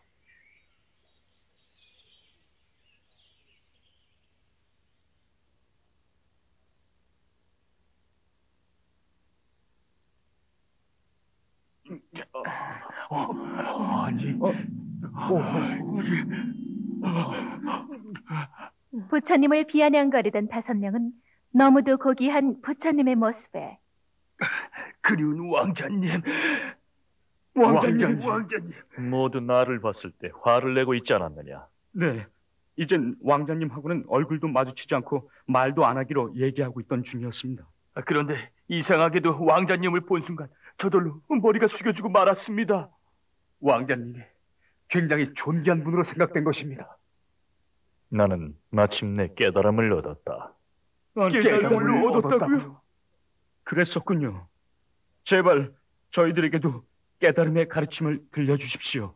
부처님을 비아냥거리던 5명은 너무도 고귀한 부처님의 모습에 그리운 왕자님. 모두 나를 봤을 때 화를 내고 있지 않았느냐? 네, 이젠 왕자님하고는 얼굴도 마주치지 않고 말도 안 하기로 얘기하고 있던 중이었습니다. 그런데 이상하게도 왕자님을 본 순간 저절로 머리가 숙여지고 말았습니다. 왕자님이 굉장히 존귀한 분으로 생각된 것입니다. 나는 마침내 깨달음을 얻었다. 깨달음을 얻었다고요? 그랬었군요. 제발 저희들에게도 깨달음의 가르침을 들려주십시오.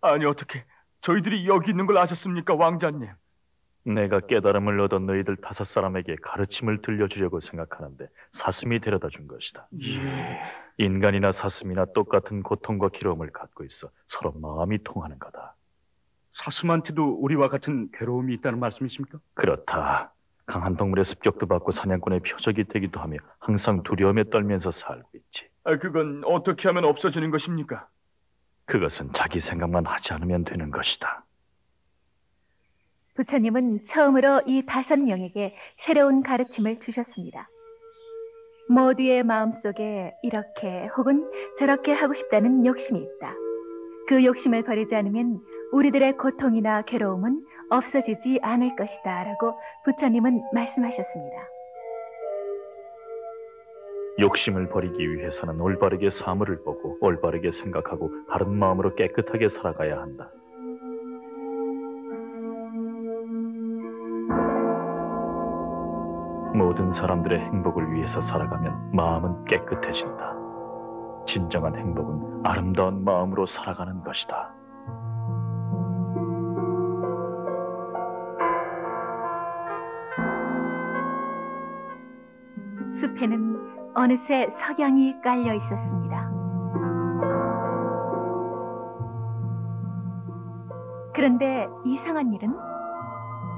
아니, 어떻게 저희들이 여기 있는 걸 아셨습니까, 왕자님? 내가 깨달음을 얻은 너희들 5사람에게 가르침을 들려주려고 생각하는데 사슴이 데려다 준 것이다. 인간이나 사슴이나 똑같은 고통과 괴로움을 갖고 있어 서로 마음이 통하는 거다. 사슴한테도 우리와 같은 괴로움이 있다는 말씀이십니까? 그렇다. 강한 동물의 습격도 받고 사냥꾼의 표적이 되기도 하며 항상 두려움에 떨면서 살고 있지. 그건 어떻게 하면 없어지는 것입니까? 그것은 자기 생각만 하지 않으면 되는 것이다. 부처님은 처음으로 이 5명에게 새로운 가르침을 주셨습니다. 모두의 마음속에 이렇게 혹은 저렇게 하고 싶다는 욕심이 있다. 그 욕심을 버리지 않으면 우리들의 고통이나 괴로움은 없어지지 않을 것이다 라고 부처님은 말씀하셨습니다. 욕심을 버리기 위해서는 올바르게 사물을 보고 올바르게 생각하고 바른 마음으로 깨끗하게 살아가야 한다. 모든 사람들의 행복을 위해서 살아가면 마음은 깨끗해진다. 진정한 행복은 아름다운 마음으로 살아가는 것이다. 숲에는 어느새 석양이 깔려 있었습니다. 그런데 이상한 일은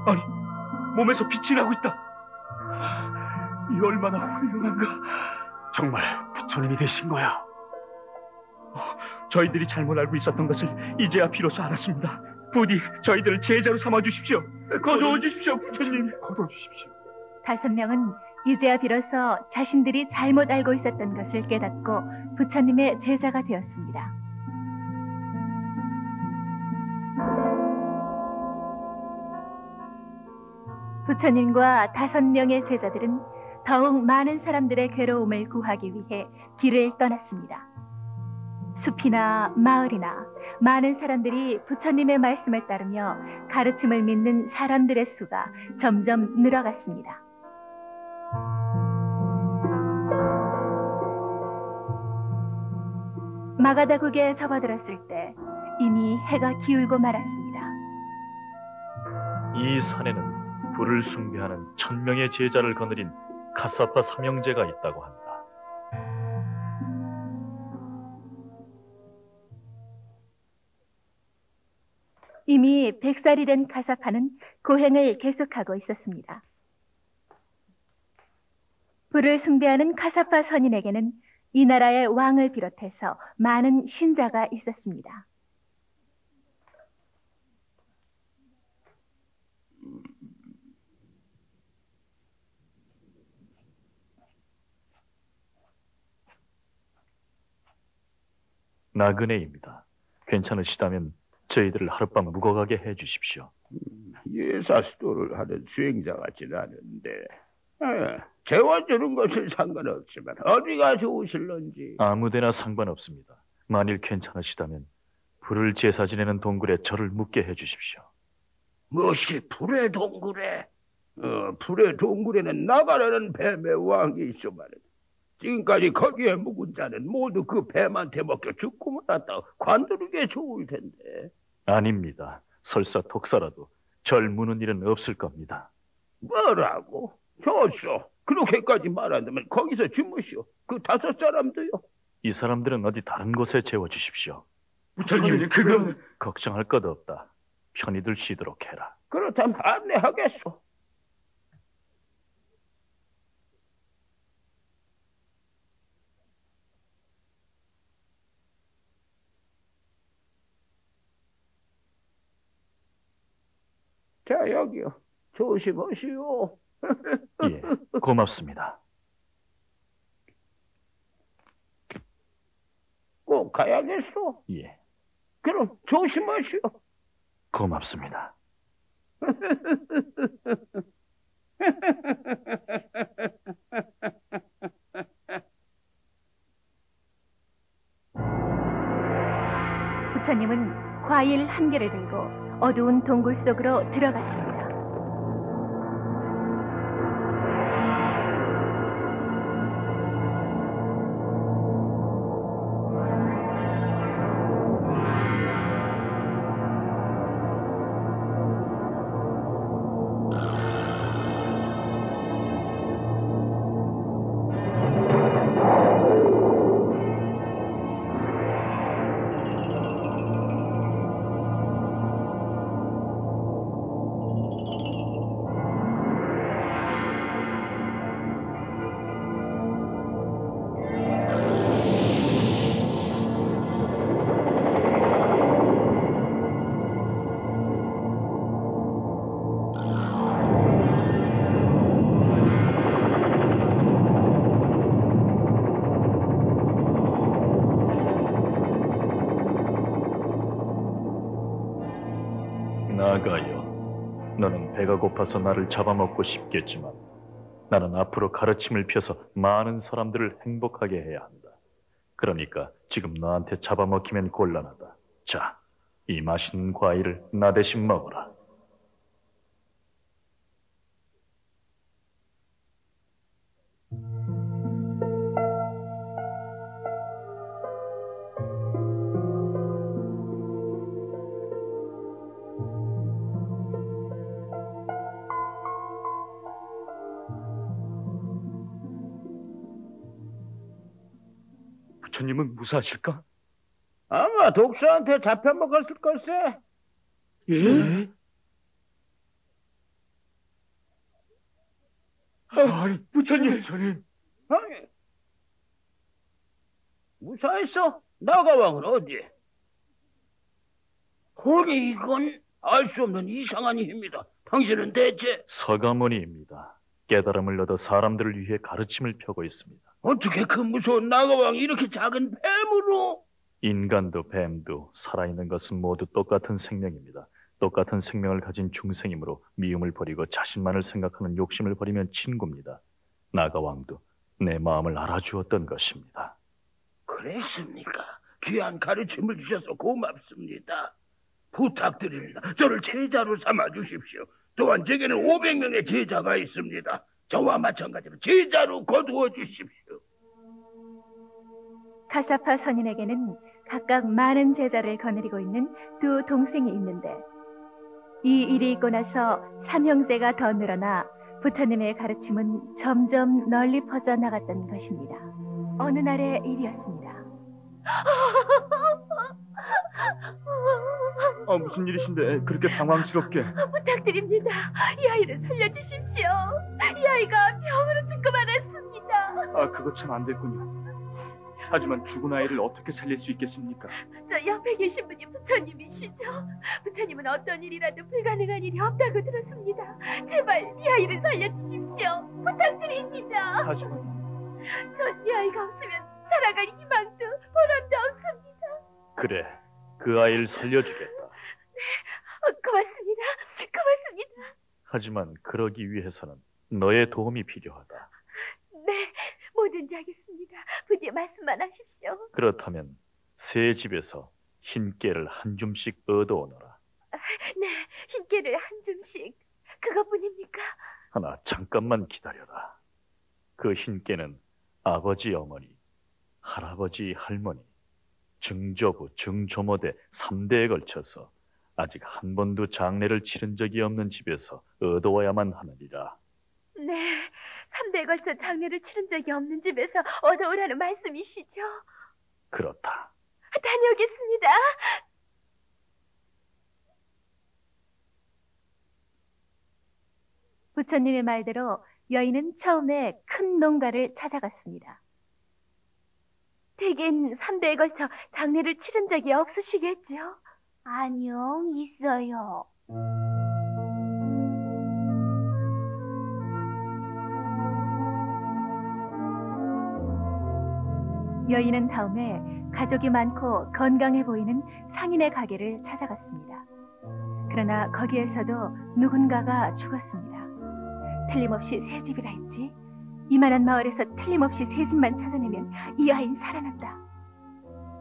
아니, 몸에서 빛이 나고 있다. 이 얼마나 훌륭한가. 정말 부처님이 되신 거야. 저희들이 잘못 알고 있었던 것을 이제야 비로소 알았습니다. 부디 저희들을 제자로 삼아 주십시오. 거두어 주십시오, 부처님. 거두어 주십시오. 5명은 이제야 비로소 자신들이 잘못 알고 있었던 것을 깨닫고 부처님의 제자가 되었습니다. 부처님과 5명의 제자들은 더욱 많은 사람들의 괴로움을 구하기 위해 길을 떠났습니다. 숲이나 마을이나 많은 사람들이 부처님의 말씀을 따르며 가르침을 믿는 사람들의 수가 점점 늘어갔습니다. 마가다국에 접어들었을 때 이미 해가 기울고 말았습니다. 이 산에는 불을 숭배하는 1000명의 제자를 거느린 카사파 삼형제가 있다고 한다. 이미 100살이 된 카사파는 고행을 계속하고 있었습니다. 불을 숭배하는 카사파 선인에게는 이 나라의 왕을 비롯해서 많은 신자가 있었습니다. 나그네입니다. 괜찮으시다면 저희들을 하룻밤 묵어가게 해주십시오. 예사스도를 하는 수행자 같지는 않은데 재워주는 것은 상관없지만 어디가 좋으실런지. 아무데나 상관없습니다. 만일 괜찮으시다면 불을 제사 지내는 동굴에 저를 묵게 해주십시오. 무엇이 불의 동굴에? 불의 동굴에는 나가라는 뱀의 왕이 있어만 지금까지 거기에 묵은 자는 모두 그 뱀한테 먹혀 죽고 말았다. 관두는 게 좋을 텐데. 아닙니다. 설사 독사라도 절 무는 일은 없을 겁니다. 뭐라고? 좋소. 그렇게까지 말한다면 거기서 주무시오. 그 5사람도요. 이 사람들은 어디 다른 곳에 재워주십시오. 부처님, 그건... 걱정할 것 없다. 편히들 쉬도록 해라. 그렇다면 안내하겠소. 자, 여기요. 조심하시오. 예, 고맙습니다. 꼭 가야겠소. 예, 그럼 조심하시오. 고맙습니다. 부처님은 과일 한 개를 들고 어두운 동굴 속으로 들어갔습니다. 나가요. 너는 배가 고파서 나를 잡아먹고 싶겠지만 나는 앞으로 가르침을 펴서 많은 사람들을 행복하게 해야 한다. 그러니까 지금 너한테 잡아먹히면 곤란하다. 자, 이 맛있는 과일을 나 대신 먹어라. 부처님은 무사하실까? 아마 독수한테 잡혀먹었을 걸세. 예? 아니, 부처님. 아니, 무사했어? 나가왕은 어디? 아니, 이건 알 수 없는 이상한 힘이다. 당신은 대체 서가모니입니다. 깨달음을 얻어 사람들을 위해 가르침을 펴고 있습니다. 어떻게 그 무서운 나가왕이 이렇게 작은 뱀으로? 인간도 뱀도 살아있는 것은 모두 똑같은 생명입니다. 똑같은 생명을 가진 중생이므로 미움을 버리고 자신만을 생각하는 욕심을 버리면 친구입니다. 나가왕도 내 마음을 알아주었던 것입니다. 그랬습니까? 귀한 가르침을 주셔서 고맙습니다. 부탁드립니다. 저를 제자로 삼아 주십시오. 또한 제게는 500명의 제자가 있습니다. 저와 마찬가지로 제자로 거두어 주십시오. 카사파 선인에게는 각각 많은 제자를 거느리고 있는 두 동생이 있는데 이 일이 있고 나서 삼형제가 더 늘어나 부처님의 가르침은 점점 널리 퍼져 나갔던 것입니다. 어느 날의 일이었습니다. 무슨 일이신데 그렇게 당황스럽게? 부탁드립니다. 이 아이를 살려주십시오. 이 아이가 병으로 죽고 말았습니다. 그거 참 안 됐군요. 하지만 죽은 아이를 어떻게 살릴 수 있겠습니까? 저 옆에 계신 분이 부처님이시죠? 부처님은 어떤 일이라도 불가능한 일이 없다고 들었습니다. 제발 이 아이를 살려주십시오. 부탁드립니다. 하지만 전 이 아이가 없으면 살아갈 희망도 보람도 없습니다. 그래, 그 아이를 살려주겠다. 네, 고맙습니다. 고맙습니다. 하지만 그러기 위해서는 너의 도움이 필요하다. 네, 뭐든지 하겠습니다. 부디 말씀만 하십시오. 그렇다면 새 집에서 흰 깨를 한 줌씩 얻어오너라. 네, 흰 깨를 한 줌씩. 그것뿐입니까? 하나, 잠깐만 기다려라. 그 흰 깨는 아버지, 어머니, 할아버지, 할머니, 증조부, 증조모대 3대에 걸쳐서 아직 한 번도 장례를 치른 적이 없는 집에서 얻어와야만 하느니라. 네, 3대에 걸쳐 장례를 치른 적이 없는 집에서 얻어오라는 말씀이시죠? 그렇다. 다녀오겠습니다. 부처님의 말대로 여인은 처음에 큰 농가를 찾아갔습니다. 대긴 3대에 걸쳐 장례를 치른 적이 없으시겠죠? 아니요, 있어요. 여인은 다음에 가족이 많고 건강해 보이는 상인의 가게를 찾아갔습니다. 그러나 거기에서도 누군가가 죽었습니다. 틀림없이 새 집이라 했지. 이만한 마을에서 틀림없이 새 집만 찾아내면 이 아이는 살아난다.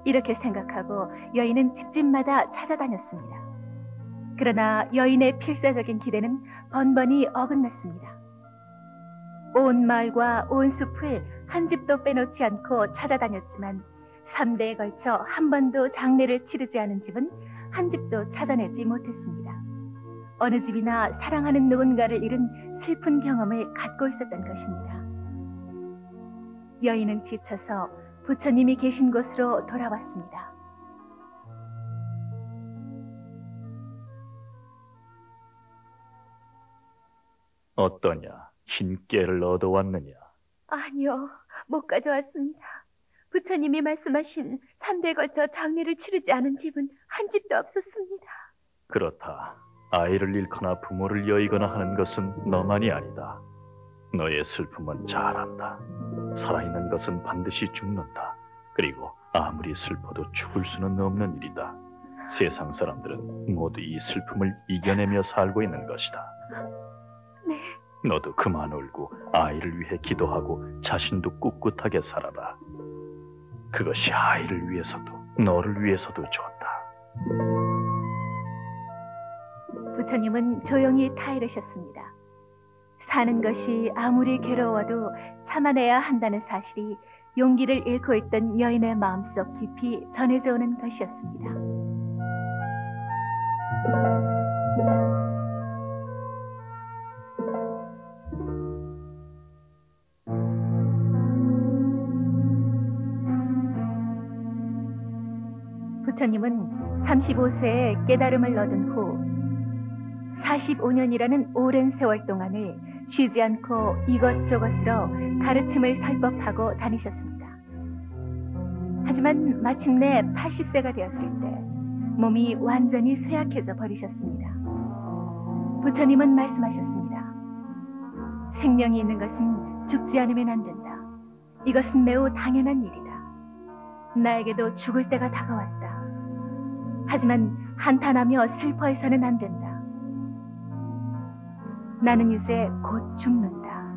이렇게 생각하고 여인은 집집마다 찾아다녔습니다. 그러나 여인의 필사적인 기대는 번번이 어긋났습니다. 온 마을과 온 숲을 한 집도 빼놓지 않고 찾아다녔지만 3대에 걸쳐 한 번도 장례를 치르지 않은 집은 한 집도 찾아내지 못했습니다. 어느 집이나 사랑하는 누군가를 잃은 슬픈 경험을 갖고 있었던 것입니다. 여인은 지쳐서 부처님이 계신 곳으로 돌아왔습니다. 어떠냐? 흰 깨를 얻어왔느냐? 아니요, 못 가져왔습니다. 부처님이 말씀하신 3대에 걸쳐 장례를 치르지 않은 집은 한 집도 없었습니다. 그렇다. 아이를 잃거나 부모를 여의거나 하는 것은 너만이 아니다. 너의 슬픔은 잘 안다. 살아있는 것은 반드시 죽는다. 그리고 아무리 슬퍼도 죽을 수는 없는 일이다. 세상 사람들은 모두 이 슬픔을 이겨내며 살고 있는 것이다. 네. 너도 그만 울고 아이를 위해 기도하고 자신도 꿋꿋하게 살아라. 그것이 아이를 위해서도 너를 위해서도 좋다. 부처님은 조용히 타이르셨습니다. 사는 것이 아무리 괴로워도 참아내야 한다는 사실이 용기를 잃고 있던 여인의 마음속 깊이 전해져 오는 것이었습니다. 부처님은 35세에 깨달음을 얻은 후 45년이라는 오랜 세월 동안을 쉬지 않고 이것저것으로 가르침을 설법하고 다니셨습니다. 하지만 마침내 80세가 되었을 때 몸이 완전히 쇠약해져 버리셨습니다. 부처님은 말씀하셨습니다. 생명이 있는 것은 죽지 않으면 안 된다. 이것은 매우 당연한 일이다. 나에게도 죽을 때가 다가왔다. 하지만 한탄하며 슬퍼해서는 안 된다. 나는 이제 곧 죽는다.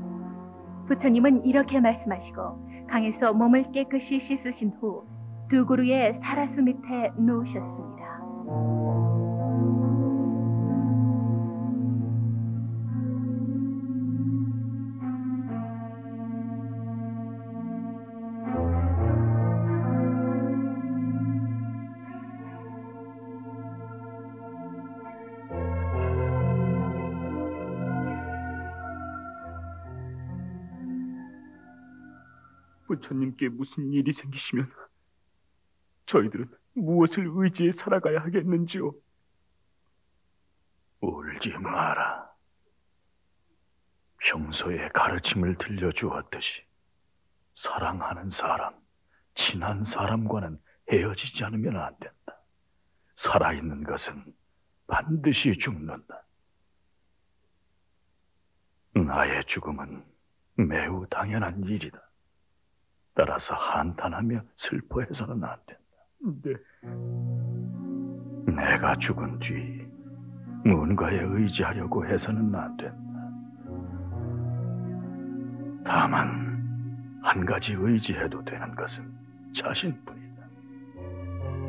부처님은 이렇게 말씀하시고 강에서 몸을 깨끗이 씻으신 후 두 그루의 사라수 밑에 누우셨습니다. 부처님께 무슨 일이 생기시면 저희들은 무엇을 의지해 살아가야 하겠는지요? 울지 마라. 평소에 가르침을 들려주었듯이 사랑하는 사람, 친한 사람과는 헤어지지 않으면 안 된다. 살아있는 것은 반드시 죽는다. 나의 죽음은 매우 당연한 일이다. 따라서 한탄하며 슬퍼해서는 안 된다. 네. 내가 죽은 뒤 누군가에 의지하려고 해서는 안 된다. 다만 한 가지 의지해도 되는 것은 자신뿐이다.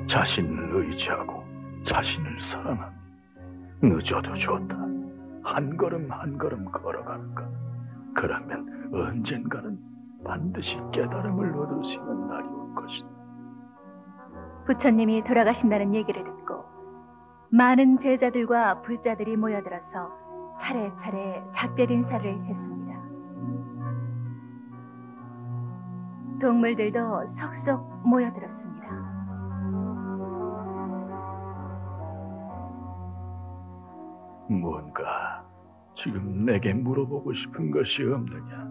자신을 의지하고 자신을 사랑하며 늦어도 좋다. 한 걸음 한 걸음 걸어가는가. 그러면 언젠가는 반드시 깨달음을 얻을 수 있는 날이 올 것이다. 부처님이 돌아가신다는 얘기를 듣고 많은 제자들과 불자들이 모여들어서 차례차례 작별 인사를 했습니다. 동물들도 속속 모여들었습니다. 뭔가 지금 내게 물어보고 싶은 것이 없느냐?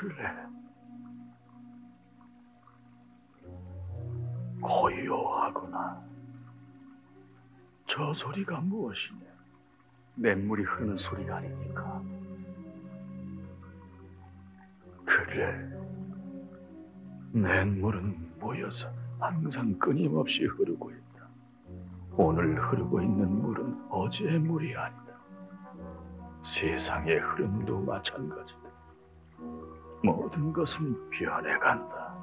그래. 고요하구나. 저 소리가 무엇이냐? 냇물이 흐르는 소리가 아닙니까? 그래. 냇물은 모여서 항상 끊임없이 흐르고 있다. 오늘 흐르고 있는 물은 어제의 물이 아니다. 세상의 흐름도 마찬가지다. 모든 것은 변해간다.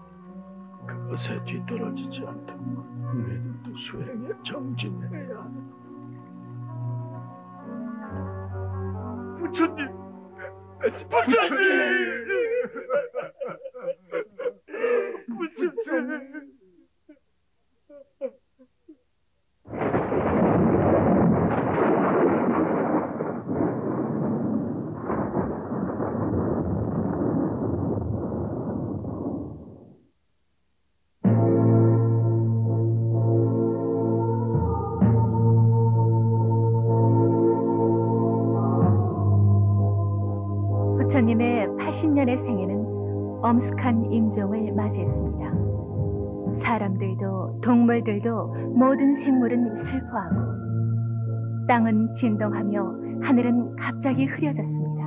그것에 뒤떨어지지 않도록 우리들도 수행에 정진해야 한다. 부처님! 부처님의 80년의 생애는 엄숙한 임종을 맞이했습니다. 사람들도 동물들도 모든 생물은 슬퍼하고 땅은 진동하며 하늘은 갑자기 흐려졌습니다.